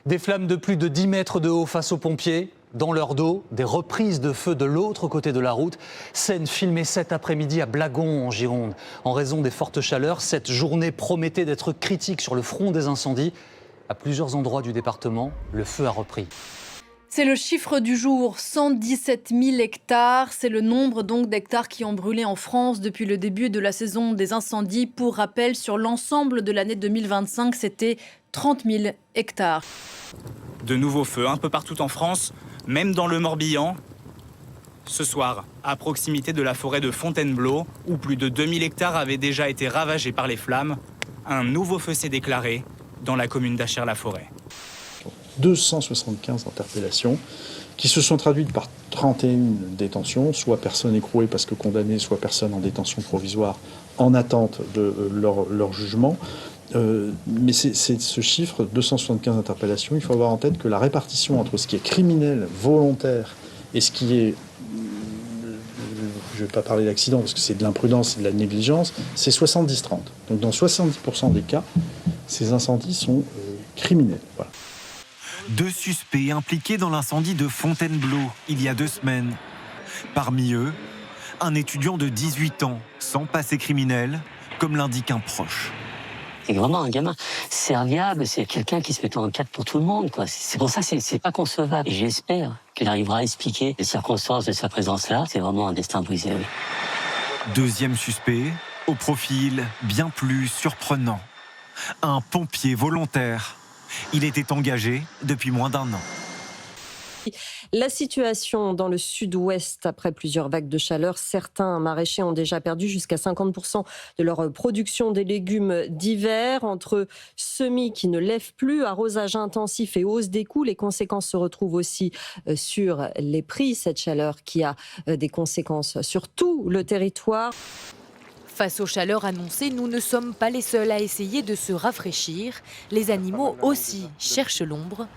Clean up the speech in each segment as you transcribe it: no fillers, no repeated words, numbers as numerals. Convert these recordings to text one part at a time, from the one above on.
Des flammes de plus de 10 mètres de haut face aux pompiers. Dans leur dos, des reprises de feu de l'autre côté de la route. Scène filmée cet après-midi à Blagon, en Gironde. En raison des fortes chaleurs, cette journée promettait d'être critique sur le front des incendies. À plusieurs endroits du département, le feu a repris. C'est le chiffre du jour, 117 000 hectares. C'est le nombre donc d'hectares qui ont brûlé en France depuis le début de la saison des incendies. Pour rappel, sur l'ensemble de l'année 2025, c'était 30 000 hectares. De nouveaux feux un peu partout en France, même dans le Morbihan. Ce soir, à proximité de la forêt de Fontainebleau, où plus de 2000 hectares avaient déjà été ravagés par les flammes, un nouveau feu s'est déclaré dans la commune d'Achères-la-Forêt. 275 interpellations qui se sont traduites par 31 détentions, soit personnes écrouées parce que condamnées, soit personnes en détention provisoire en attente de leur jugement. Mais c'est ce chiffre, 275 interpellations, il faut avoir en tête que la répartition entre ce qui est criminel, volontaire, et ce qui est, je ne vais pas parler d'accident parce que c'est de l'imprudence et de la négligence, c'est 70-30. Donc dans 70% des cas, ces incendies sont criminels. Voilà. 2 suspects impliqués dans l'incendie de Fontainebleau il y a 2 semaines. Parmi eux, un étudiant de 18 ans, sans passé criminel, comme l'indique un proche. C'est vraiment un gamin serviable, c'est quelqu'un qui se met en cadre pour tout le monde, quoi. C'est pour ça que c'est pas concevable. Et j'espère qu'il arrivera à expliquer les circonstances de sa présence-là. C'est vraiment un destin brisé, oui. Deuxième suspect, au profil bien plus surprenant. Un pompier volontaire. Il était engagé depuis moins d'1 an. La situation dans le sud-ouest après plusieurs vagues de chaleur, certains maraîchers ont déjà perdu jusqu'à 50% de leur production des légumes d'hiver. Entre semis qui ne lèvent plus, arrosage intensif et hausse des coûts, les conséquences se retrouvent aussi sur les prix. Cette chaleur qui a des conséquences sur tout le territoire. Face aux chaleurs annoncées, nous ne sommes pas les seuls à essayer de se rafraîchir. Les animaux aussi cherchent l'ombre.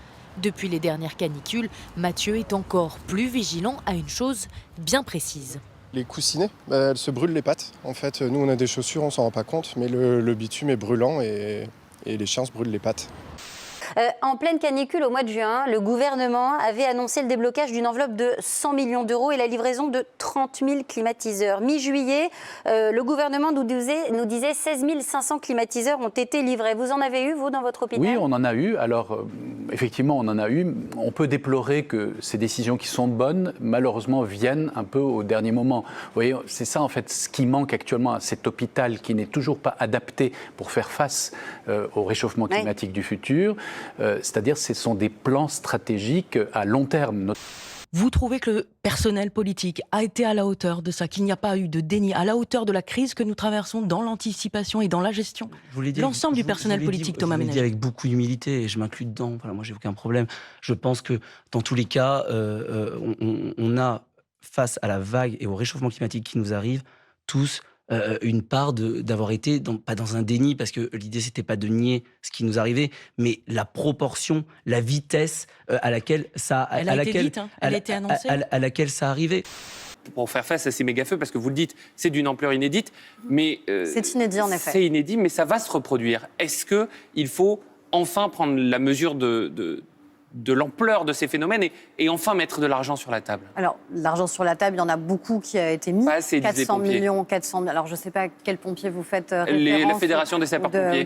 Depuis les dernières canicules, Mathieu est encore plus vigilant à une chose bien précise. Les coussinets, elles se brûlent les pattes. En fait, nous on a des chaussures, on s'en rend pas compte, mais le bitume est brûlant et les chiens se brûlent les pattes. En pleine canicule au mois de juin, le gouvernement avait annoncé le déblocage d'une enveloppe de 100 millions d'euros et la livraison de 30 000 climatiseurs. Mi-juillet, le gouvernement nous disait 16 500 climatiseurs ont été livrés. Vous en avez eu, vous, dans votre hôpital ? Oui, on en a eu. Alors, effectivement, on en a eu. On peut déplorer que ces décisions qui sont bonnes, malheureusement, viennent un peu au dernier moment. Vous voyez, c'est ça, en fait, ce qui manque actuellement à cet hôpital qui n'est toujours pas adapté pour faire face au réchauffement climatique du futur. C'est-à-dire ce sont des plans stratégiques à long terme. Vous trouvez que le personnel politique a été à la hauteur de ça, qu'il n'y a pas eu de déni, à la hauteur de la crise que nous traversons dans l'anticipation et dans la gestion ? L'ensemble du personnel politique, Thomas Ménage. Je vous l'ai dit avec beaucoup d'humilité et je m'inclus dedans. Voilà, moi, j'ai aucun problème. Je pense que dans tous les cas, on a, face à la vague et au réchauffement climatique qui nous arrive, tous une part d'avoir été, pas dans un déni, parce que l'idée, c'était pas de nier ce qui nous arrivait, mais la proportion, la vitesse à laquelle ça... Elle a été dite, hein. Elle a été annoncée. À laquelle ça arrivait. Pour faire face à ces méga-feux, parce que vous le dites, c'est d'une ampleur inédite, mais... c'est inédit, en effet. C'est inédit, mais ça va se reproduire. Est-ce qu'il faut enfin prendre la mesure de l'ampleur de ces phénomènes et enfin mettre de l'argent sur la table? Alors, l'argent sur la table, il y en a beaucoup qui a été mis. Pas assez, 400 millions, 400... Alors, je ne sais pas à quel pompier vous faites référence. La Fédération des sapeurs-pompiers.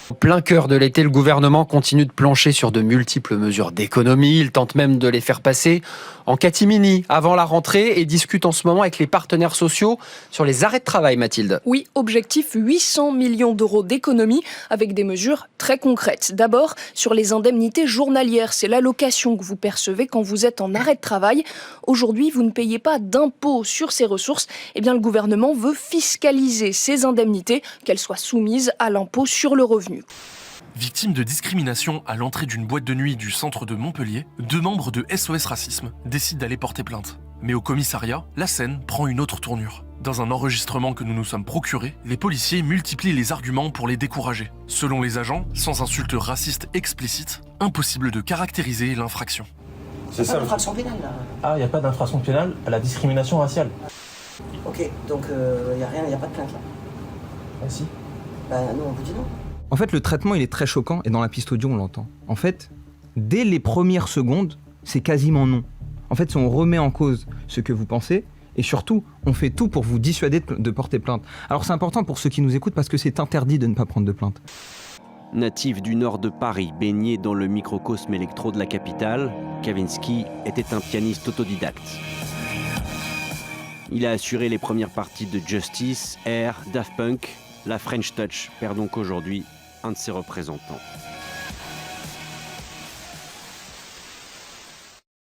Au plein cœur de l'été, le gouvernement continue de plancher sur de multiples mesures d'économie. Il tente même de les faire passer en catimini avant la rentrée et discute en ce moment avec les partenaires sociaux sur les arrêts de travail, Mathilde. Oui, objectif 800 millions d'euros d'économie avec des mesures très concrètes. D'abord, sur les indemnités journalières, c'est l'allocation que vous percevez quand vous êtes en arrêt de travail. Aujourd'hui, vous ne payez pas d'impôt sur ces ressources. Eh bien, le gouvernement veut fiscaliser ces indemnités, qu'elles soient soumises à l'impôt sur le revenu. Victimes de discrimination à l'entrée d'une boîte de nuit du centre de Montpellier, 2 membres de SOS Racisme décident d'aller porter plainte. Mais au commissariat, la scène prend une autre tournure. Dans un enregistrement que nous nous sommes procurés, les policiers multiplient les arguments pour les décourager. Selon les agents, sans insulte raciste explicite, impossible de caractériser l'infraction. C'est ça l'infraction pénale là. Ah, il n'y a pas d'infraction pénale à la discrimination raciale. Ok, donc il n'y a rien, il n'y a pas de plainte là. Ah si. Bah non, on vous dit non. En fait, le traitement, il est très choquant, et dans la piste audio, on l'entend. En fait, dès les premières secondes, c'est quasiment non. En fait, on remet en cause ce que vous pensez, et surtout, on fait tout pour vous dissuader de porter plainte. Alors c'est important pour ceux qui nous écoutent parce que c'est interdit de ne pas prendre de plainte. Natif du nord de Paris, baigné dans le microcosme électro de la capitale, Kavinsky était un pianiste autodidacte. Il a assuré les premières parties de Justice, Air, Daft Punk. La French Touch perd donc aujourd'hui un de ses représentants.